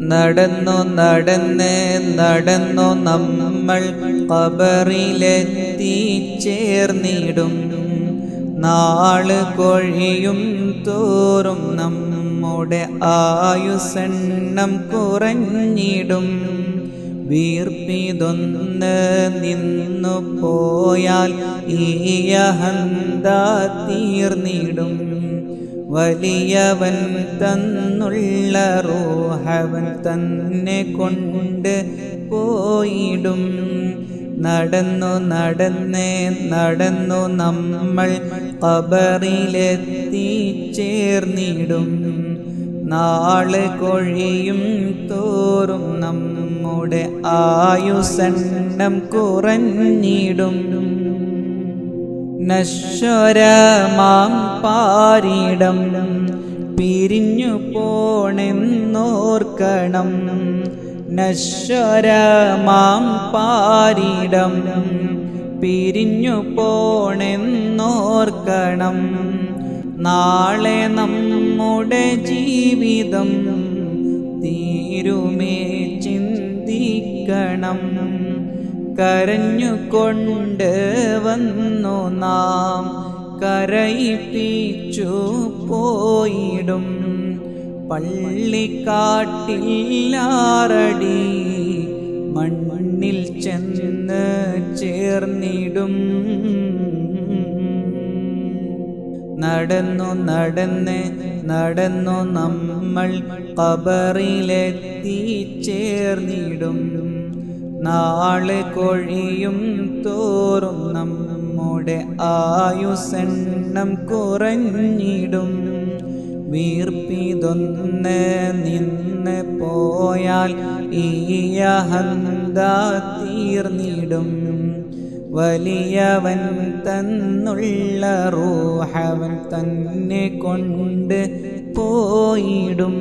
നടന്നു നടന്നു നമ്മൾ ഖബറിലെത്തിച്ചേർന്നിടും. നാള് കൊഴിയും തോറും നമ്മുടെ ആയുസ്സെണ്ണം കുറഞ്ഞിടും. വീർപ്പിതൊന്ന് നിന്നു പോയാൽ ഈ അഹന്ത തീർന്നിടും. വലിയവൻ തന്നുള്ള റൂഹവൻ തന്നെ കൊണ്ട് പോയിടും. നടന്നു നമ്മൾ ഖബറിലെത്തിച്ചേർന്നിടും. നാള് കൊഴിയും തോറും നമ്മുടെ ആയുസ്സെണ്ണം കുറഞ്ഞിടും. നശ്വരമാം പാരിടം പിരിഞ്ഞു പോണെന്നോർക്കണം. നശ്വരമാം പാരിടം പിരിഞ്ഞു പോണെന്നോർക്കണം. നാളെ നമ്മുടെ ജീവിതം തീരുമേ ചിന്തിക്കണം. കരഞ്ഞുകൊണ്ട് വന്നു നാം കരയിപ്പിച്ചു പോയിടും. പള്ളിക്കാട്ടില്ലാറടി മണ്ണിൽ ചെന്ന് ചേർന്നിടും. നടന്നു നമ്മൾ ഖബറിലെത്തിച്ചേർന്നിടും. നാള് കൊഴിയും തോറും നമ്മുടെ ആയുസ്സെണ്ണം കുറഞ്ഞിടും. വീർപ്പിതൊന്ന് നിന്ന് പോയാൽ ഈ അഹന്ത തീർന്നിടും. വലിയവൻ തന്നുള്ള റൂഹവൻ തന്നെ കൊണ്ട് പോയിടും.